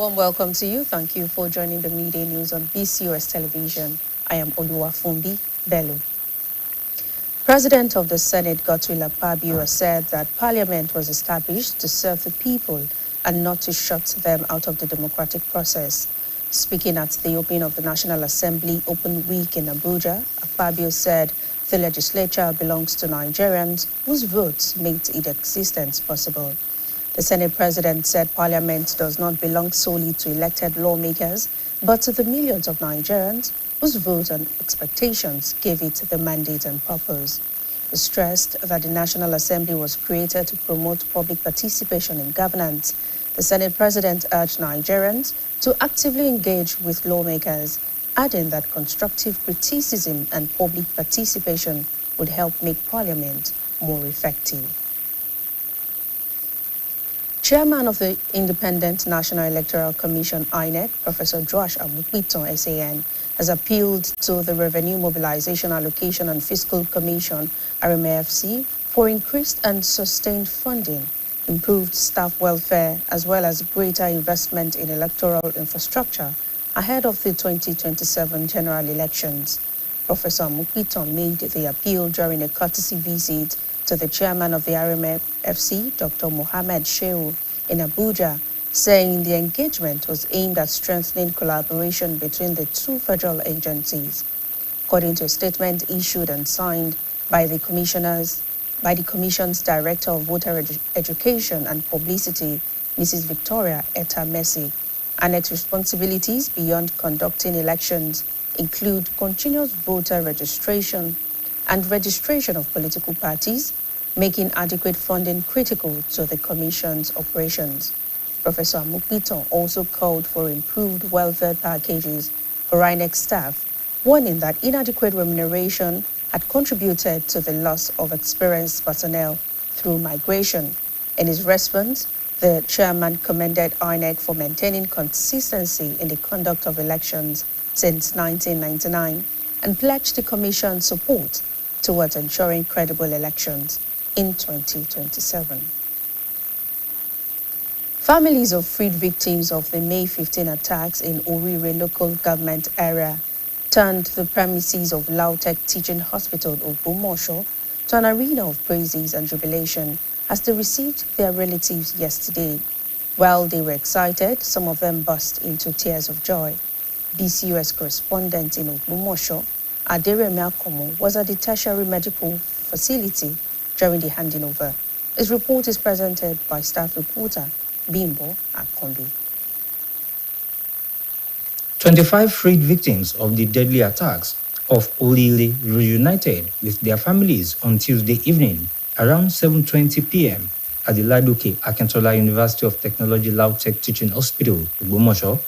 warm welcome to you. Thank you for joining the midday news on BCOS television. I am Oluwafunbi Bello. President of the Senate, Godswill Akpabio, said that Parliament was established to serve the people and not to shut them out of the democratic process. Speaking at the opening of the National Assembly Open Week in Abuja, Akpabio said the legislature belongs to Nigerians whose votes made its existence possible. The Senate President said Parliament does not belong solely to elected lawmakers, but to the millions of Nigerians whose votes and expectations gave it the mandate and purpose. He stressed that the National Assembly was created to promote public participation in governance. The Senate President urged Nigerians to actively engage with lawmakers, adding that constructive criticism and public participation would help make Parliament more effective. Chairman of the Independent National Electoral Commission, INEC, Professor Joash Amupiton, SAN, has appealed to the Revenue Mobilization Allocation and Fiscal Commission, RMAFC, for increased and sustained funding, improved staff welfare, as well as greater investment in electoral infrastructure ahead of the 2027 general elections. Professor Amupiton made the appeal during a courtesy visit to the chairman of the RMFC, Dr. Mohammed Shehu, in Abuja, saying the engagement was aimed at strengthening collaboration between the two federal agencies. According to a statement issued and signed by the Commission's Director of Voter Education and Publicity, Mrs. Victoria Etta Messi, INEC's responsibilities beyond conducting elections include continuous voter registration and registration of political parties, making adequate funding critical to the Commission's operations. Professor Amupiton also called for improved welfare packages for INEC staff, warning that inadequate remuneration had contributed to the loss of experienced personnel through migration. In his response, the chairman commended INEC for maintaining consistency in the conduct of elections since 1999 and pledged the Commission's support towards ensuring credible elections in 2027. Families of freed victims of the May 15 attacks in Owerri local government area turned the premises of Lautech Teaching Hospital, Ogbomoso, to an arena of praises and jubilation as they received their relatives yesterday. While they were excited, some of them burst into tears of joy. BCOS correspondent in Ogbomoso, Aderemi Akomo, was at the tertiary medical facility during the handing over. His report is presented by staff reporter Bimbo Akombi. 25 freed victims of the deadly attacks of Olile reunited with their families on Tuesday evening around 7:20 p.m. at the Ladoke Akintola University of Technology Lautech Teaching Hospital, Ogbomoso.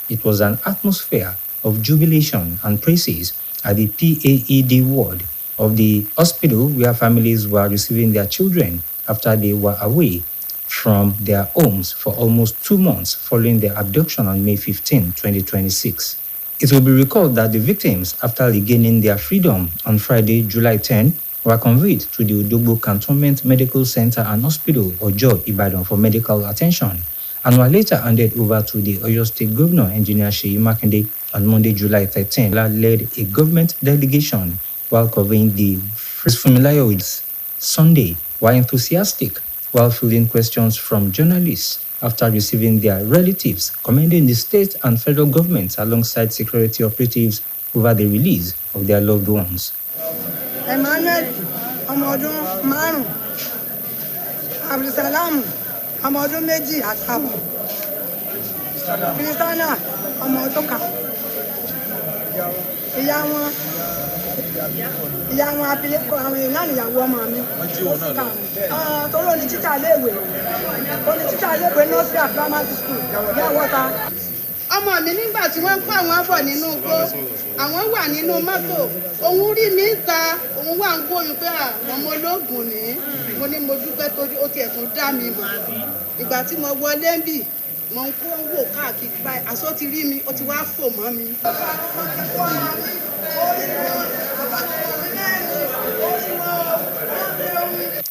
It was an atmosphere of jubilation and praises at the PAED ward of the hospital, where families were receiving their children after they were away from their homes for almost 2 months following their abduction on May 15, 2026. It will be recalled that the victims, after regaining their freedom on Friday, July 10, were conveyed to the Odogbo Cantonment Medical Center and Hospital, Ojo, Ibadan, for medical attention, and were later handed over to the Oyo State Governor, Engineer Seyi Makinde, on Monday, July 13. Led a government delegation while covering the Fumilayoids Sunday, were enthusiastic while fielding questions from journalists after receiving their relatives, commending the state and federal governments alongside security operatives over the release of their loved ones. Emmanuel Amadou Manu Abdusalam Amadou Meji Asabu Kristana Amadoka ìyá wọn abilékọ àwọn èèyàn ìyàwó ọmọ mi tó ló ní títà léèwé nursery and primary school ìyàwó ta. ọmọ mi nígbà tí wọ́n ń kó àwọn bọ̀ nínú igbó àwọn wà nínú mọ́tò òun rí mi ta òun wà ń gbóyún pé àwọn ọmọ ológun ní mo ní mo dúpẹ́ torí ó tiẹ̀ tún dá mi mọ̀ ìgbà tí mo wọlé ń bì mo ń kó wò káàkiri báyìí àṣọ ti rí mi ó ti wá fò mọ́ mi.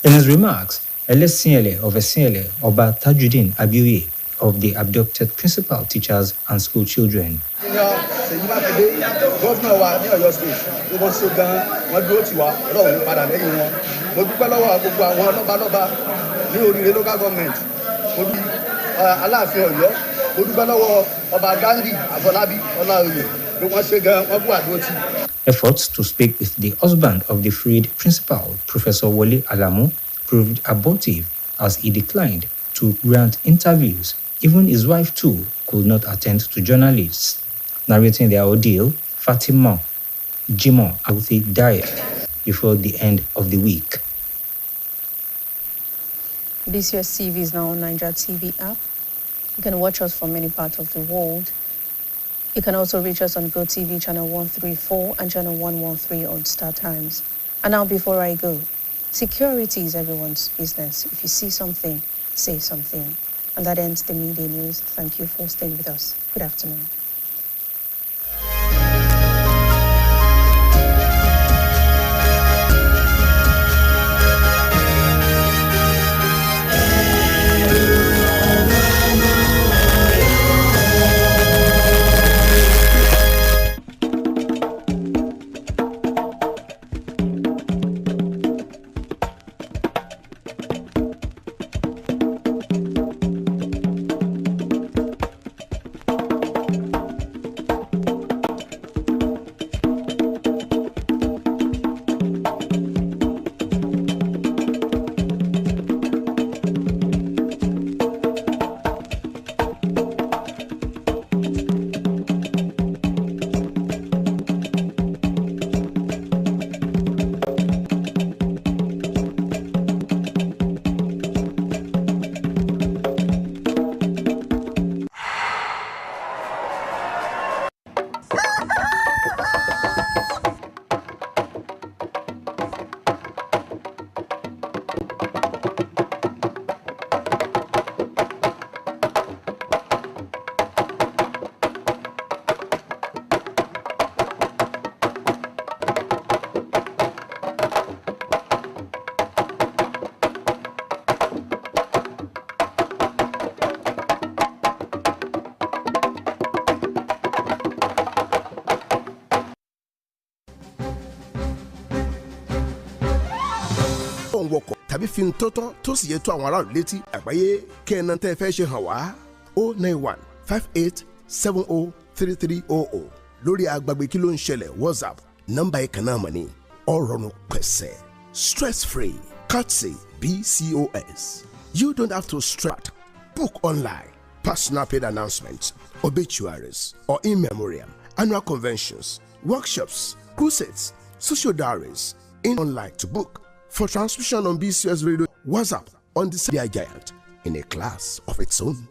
In his remarks, Elesiele of Esiele, Oba Tajudeen Abioye of the abducted principal, teachers, and school children. Efforts to speak with the husband of the freed principal, Professor Wole Alamu, proved abortive as he declined to grant interviews. Even his wife too could not attend to journalists. Narrating their ordeal, Fatima Jimoh Aguti died before the end of the week. BCOS TV is now on Nigeria TV app. You can watch us from many parts of the world. You can also reach us on GoTV channel 134 and channel 113 on Star Times. And now before I go, security is everyone's business. If you see something, say something. And that ends the media news. Thank you for staying with us. Good afternoon. wọkọ̀ tàbí fi ń tótọ́ tó sì yẹ tó àwọn aráàlú létí àgbáyé kẹ́ẹ̀nà tẹ́ fẹ́ ṣe hàn wá 09158703300 lórí agbègbè kí ló ń ṣẹlẹ̀ WhatsApp nọ́mbà ìkànnì àmọ́ ni ọ̀rọ̀rùn pẹ̀sẹ̀ stress free courtesy BCOS. You don't have to stress. Book online, personal paid announcements, obituaries, or in memoriam, annual conventions, workshops, crusades, social diaries, in online to book for transmission on BCOS Radio, WhatsApp on the Media Giant in a class of its own.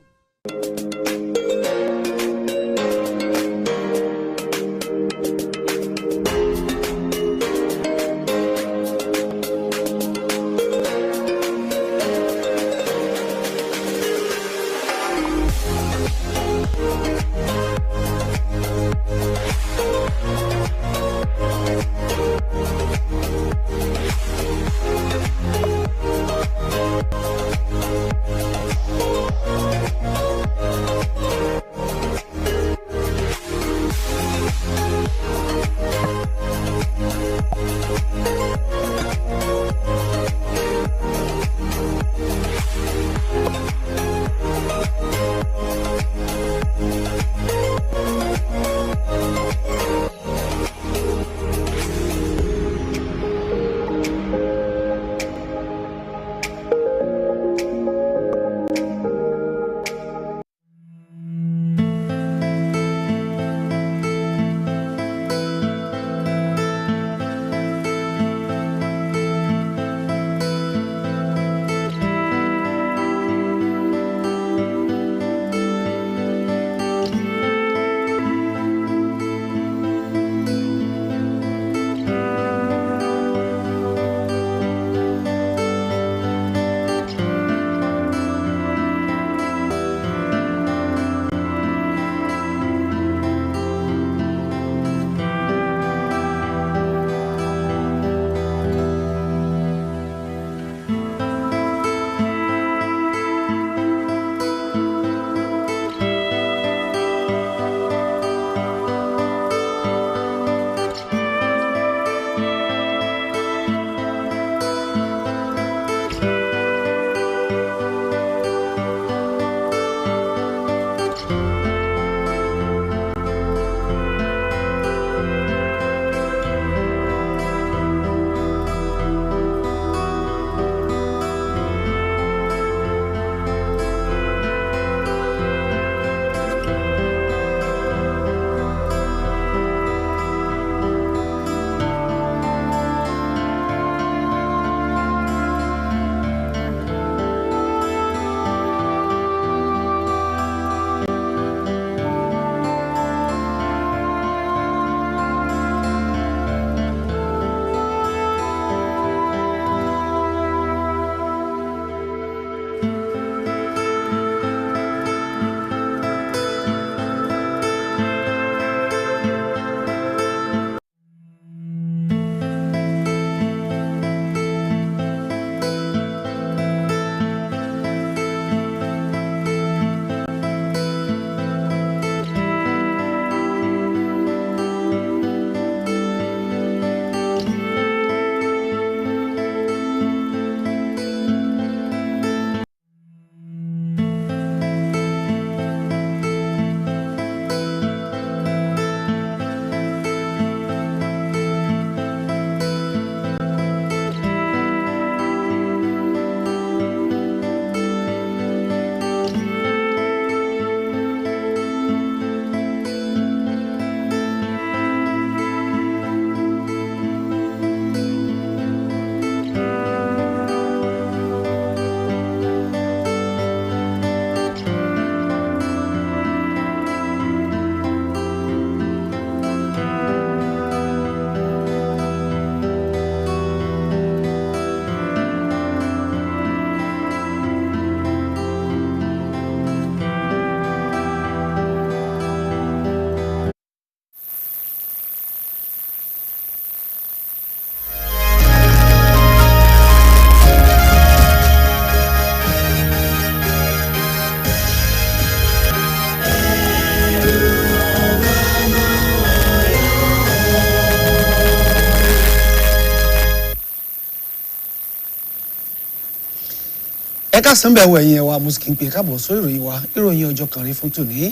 ká sanbẹ̀ wọ ẹ̀yìn wa mo sì kí n pè káàbọ̀ sórí ìròyìn wa ìròyìn ọjọ́ kan rí fún tòní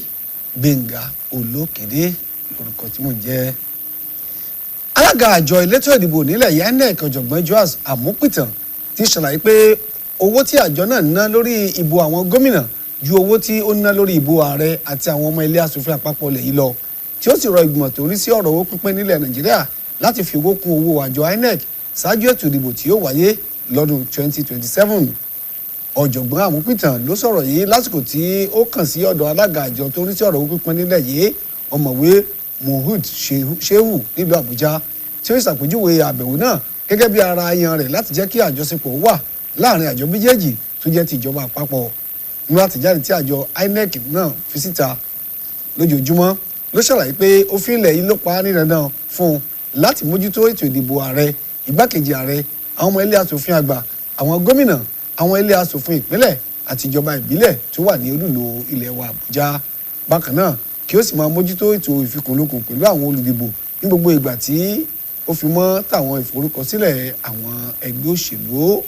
Gbénga Olókèdè lórúkọ tí mò ń jẹ́. Alága àjọ elétò ìdìbò nílẹ̀ INEC ọ̀jọ̀gbọ́n Joas Àmúpìtàn ti ṣàlàyé pé owó tí àjọ náà ná lórí ìbò àwọn gómìnà ju owó tí ó ná lórí ìbò ààrẹ àti àwọn ọmọ ilé aṣòfin àpapọ̀ ilẹ̀ yìí lọ, tí ó sì rọ ìgbìmọ̀ tó rí sí ọ̀rọ̀ owó pínpín nílẹ̀ Nàìjíríà láti fi owó kún owó àjọ INEC ṣáájú ètò ìdìbò tí yóò wáyé lọ́dún 2027. Ọ̀jọ̀gbọ́n Àmúpìtàn ló sọ̀rọ̀ yìí lásìkò tí ó kàn sí ọ̀dọ̀ alága àjọ tó ń rí sí ọ̀rọ̀ owó pínpín nílẹ̀ yìí ọ̀mọ̀wé Mohud Shehu nílùú Àbújá, tí ó ṣàpèjúwe àbẹ̀wò náà gẹ́gẹ́ bí ara ayan rẹ̀ láti jẹ́ kí àjọṣepọ̀ wà láàrin àjọ méjèèjì tó jẹ́ ti ìjọba àpapọ̀. Nínú àtẹ̀jáde tí àjọ INEC náà fi síta lójoojúmọ́ ló ṣàlàyé pé òfin ilẹ̀ yìí ló pa á ní dandan fún un láti mójútó ètò ìdìbò ààrẹ, igbákejì ààrẹ, àwọn ọmọ ilé aṣòfin àgbà, àwọn gómìnà, àwọn ilé aṣòfin ìpínlẹ̀ àti ìjọba ìbílẹ̀ tó wà ní olúlo ilẹ̀ wa Àbújá. Bákan náà kí ó sì máa mójútó ètò ìfikùnlukùn pẹ̀lú àwọn olùdìbò ní gbogbo ìgbà tí ó fi mọ́ tàwọn ìforúkọsílẹ̀ àwọn ẹgbẹ́ òṣèlú.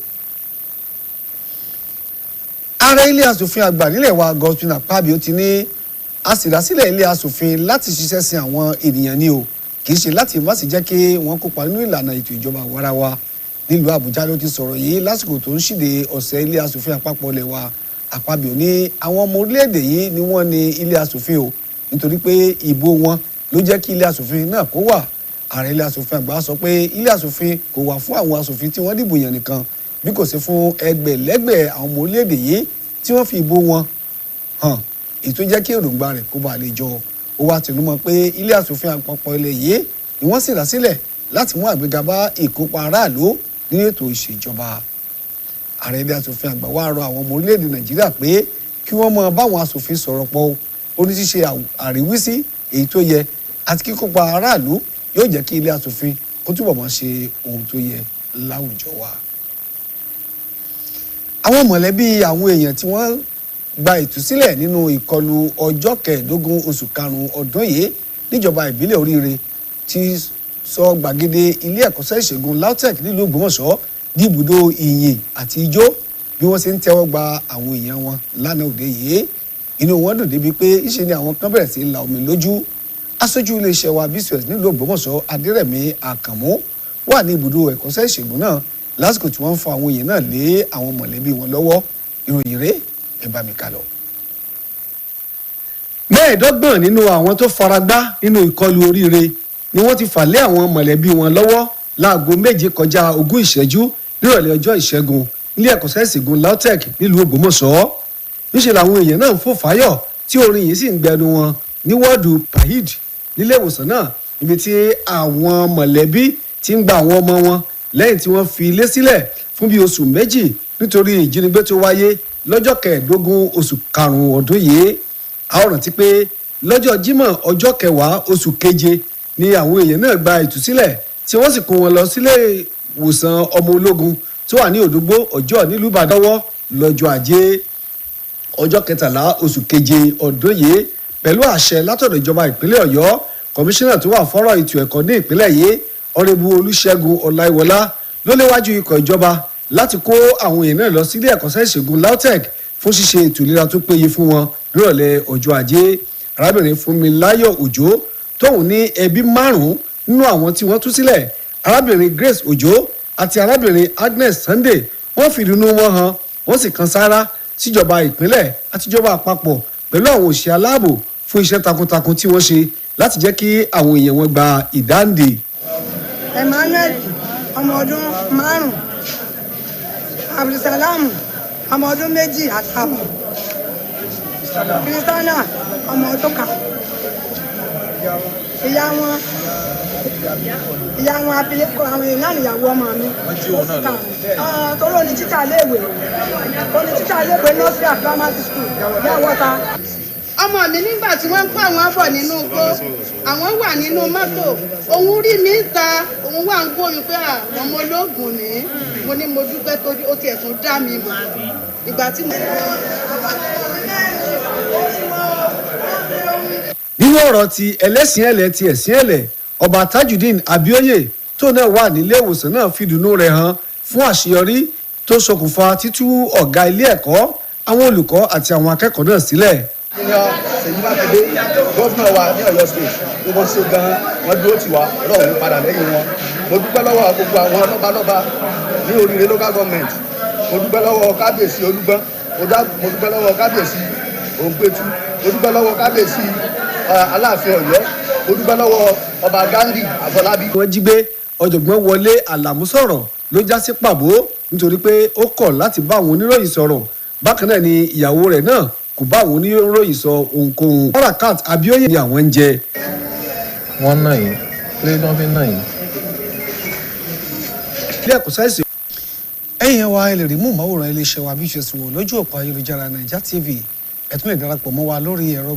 Ààrẹ ilé aṣòfin àgbà nílẹ̀ wa Godswin Akpabio ti ní aṣèdásílẹ̀ ilé aṣòfin láti ṣiṣẹ́ sin àwọn ènìyàn ni o, kì í ṣe láti má sì jẹ́ kí wọ́n kópa nínú ìlànà ètò ìjọba àwarawa. Nílùú Àbújá ló ti sọ̀rọ̀ yìí lásìkò tó ń ṣíde ọ̀sẹ̀ ilé aṣòfin àpapọ̀ ilẹ̀ wa. Akpabio ní àwọn ọmọ orílẹ̀-èdè yìí ni wọ́n ní ilé aṣòfin o, nítorí pé ìbò wọn ló jẹ́ kí ilé aṣòfin náà kó wà. Ààrẹ ilé aṣòfin àgbà sọ pé ilé aṣòfin kò wà fún àwọn aṣòfin tí wọ́n dìbò yàn nìkan, bí kò sí fún ẹgbẹ̀lẹ́gbẹ̀ àwọn ọmọ orílẹ̀-èdè yìí tí wọ́n fi ìbò wọn hàn, èyí tó jẹ́ kí èròǹgbà rẹ̀ kó bàa lè jọ. Ó wá tẹnumọ́ pé ilé aṣòfin àpapọ̀ ilẹ̀ yìí ni wọ́n sì dá sílẹ̀ láti mú àgbéga bá ìkópa aráàlú nínú ètò ìṣèjọba. Ààrẹ ilé aṣòfin àgbà wá rọ àwọn ọmọ orílẹ̀-èdè Nàìjíríà pé kí wọ́n mọ báwọn aṣòfin sọ̀rọ̀ pọ̀ ó ní ṣíṣe àríwísí èyí tó yẹ àti kíkópa aráàlú yóò jẹ́ kí ilé aṣòfin kó túbọ̀ máa ṣe ohun tó yẹ láwùjọ wa. Àwọn mọ̀lẹ́bí àwọn èèyàn tí wọ́n gba ìtúsílẹ̀ nínú ìkọlù ọjọ́ 15 oṣù karùn-ún ọdún yìí níjọba ìbílẹ̀ Oríire ti sọ gbàgede ilé ẹ̀kọ́ṣẹ́ ìṣègùn LAUTECH nílùú Ògbómọ̀ṣọ́ di ibùdó ìyìn àti ijó bí wọ́n ṣe ń tẹ́wọ́ gba àwọn èèyàn wọn lánàá òde yìí. Inú wọn dùn débi pé ìṣe ni àwọn kan bẹ̀rẹ̀ sí la omi lójú. Aṣojú iléeṣẹ́ wa BCOS nílùú Ògbómọ̀ṣọ́ Adérẹ̀mí Àkànmú wà ní ibùdó ẹ̀kọ́ṣẹ́ ìṣègùn náà lásìkò tí wọ́n ń fa àwọn èèyàn náà lé àwọn mọ̀lẹ́bí wọn lọ́wọ́. Ìròyìn rẹ̀ ẹ bá mi kà lọ. 25 nínú àwọn tó faragbá nínú ìkọlù Oríire ni wọ́n ti fà lé àwọn mọ̀lẹ́bí wọn lọ́wọ́ láago 7:20 nírọ̀lẹ́ ọjọ́ Ìṣẹ́gun nílé ẹ̀kọ́ṣẹ́ ìṣègùn LAUTECH nílùú Ògbómọ̀ṣọ́. Níṣẹ́ làwọn èèyàn náà ń fò fáyọ̀ tí orin yìí sì ń gbẹnu wọn ní wọ́ọ̀dù Pahid nílé ìwòsàn náà, ibi tí àwọn mọ̀lẹ́bí ti ń gba àwọn ọmọ wọn lẹ́yìn tí wọ́n fi ilé sílẹ̀ fún bí oṣù méjì nítorí ìjínigbé tó wáyé lọ́jọ́ 15 oṣù karùn-ún ọdún yìí. A ó rántí pé lọ́jọ́ Jímọ̀ ọjọ́ 10 oṣù keje ni àwọn èèyàn náà gba ìtúsílẹ̀ tí wọ́n sì kó wọn lọ sílé ìwòsàn ọmọ ológun tó wà ní Òdògbó Ọjọ́ nílùú Ìbàdàn lọ́jọ́ Ajé ọjọ́ 13 oṣù keje ọdún yìí pẹ̀lú àṣẹ látọ̀dọ̀ ìjọba ìpínlẹ̀ Ọ̀yọ́. Kọmíṣánná tó wà fọ́rọ̀ ètò ẹ̀kọ́ ní ìpínlẹ̀ yìí Ọ̀rẹ́bù Olúṣẹ́gun Ọláìwọlá ló léwájú ikọ̀ ìjọba láti kó àwọn èèyàn náà lọ sílé ẹ̀kọ́ṣẹ́ ìṣègùn LAUTECH fún ṣíṣe ètò ìlera tó péye fún wọn nírọ̀lẹ́ ọjọ́ Ajé. Arábìnrin Fúnmiláyọ̀ Òjó tóun ní ẹbí 5 nínú àwọn tí wọ́n tú sílẹ̀, arábìnrin Grace Òjó àti arábìnrin Agnes Sunday, wọ́n fi ìdùnnú wọn hàn, wọ́n sì kan sáárá síjọba ìpínlẹ̀ àtijọba àpapọ̀ pẹ̀lú àwọn òṣìṣẹ́ aláàbò fún iṣẹ́ takuntakun tí wọ́n ṣe láti jẹ́ kí àwọn èèyàn wọn gba ìdáǹdè. Emmanuel ọmọ ọdún 5, Abdulsalam ọmọ ọdún 2 àtààbọ̀, Christiana ọmọ ọdún 1. ìyá wọn abilékọ àwọn èèyàn níyàwó ọmọ mi torí oní títà léèwé nursery and primary school yàwọ́ta. ọmọ mi nígbà tí wọ́n ń kó àwọn bọ̀ nínú igbó, àwọn wà nínú mọ́tò, òun rí mi ta, òun wà ń gbóyún pé àwọn ọmọ ológun ní mo ní mo dúpẹ́ torí ó tiẹ̀ tún dá mi mọ̀ ìgbà tí mo. Nínú ọ̀rọ̀ ti ẹlẹ́sìn ẹ̀lẹ́ ti ẹ̀sìn ẹ̀lẹ́, ọba Tajudeen Abioye tó náà wà nílé ìwòsàn náà fi ìdùnnú rẹ̀ hàn fún àṣeyọrí tó ṣokùnfà títú ọ̀gá ilé ẹ̀kọ́ àwọn olùkọ́ àti àwọn akẹ́kọ̀ọ́ náà sílẹ̀. Ṣèyí Mákindé gómìnà wa ní Ọ̀yọ́ state tó wọ́n ṣe gan-an wọ́n dúró tì wá Ọlọ́run ló padà lẹ́yìn wọn. Mo dúpẹ́ lọ́wọ́ gbogbo àwọn lọ́balọ́ba ní Oríire local government. Mo dúpẹ́ lọ́wọ́ kábíyèsí Olúgbọ́n. Mo dúpẹ́ lọ́wọ́ kábíyèsí Ògbétu. Mo dúpẹ́ lọ́wọ́ kábíyèsí Aláàfin Ọ̀yọ́. Mo dúpẹ́ lọ́wọ́ ọba Ghandi Àfọlábí. wọ́n jí gbé ọ̀jọ̀gbọ́n Wọlé Àlàmú sọ̀rọ̀ ló já sí pàbó nítorí pé ó kọ̀ láti bá àwọn oníròyìn sọ̀rọ̀. Bákan náà ni ìyàwó rẹ̀ náà kò bá àwọn oníròyìn sọ ohunkóhun. Barakat Abioye ni àwọn ń jẹ. wọ́n náà yìí lé lọ́n fi náà yìí. ilé ẹ̀kọ́ sáyẹ́nsì. ẹ̀yin wa ẹ lè rí móhùnmáwòrán iléeṣẹ́ wa BCOS wò lójú òpó ayélujára Naija TV ẹ tún lè darapọ̀ mọ́ wa lórí ẹ̀rọ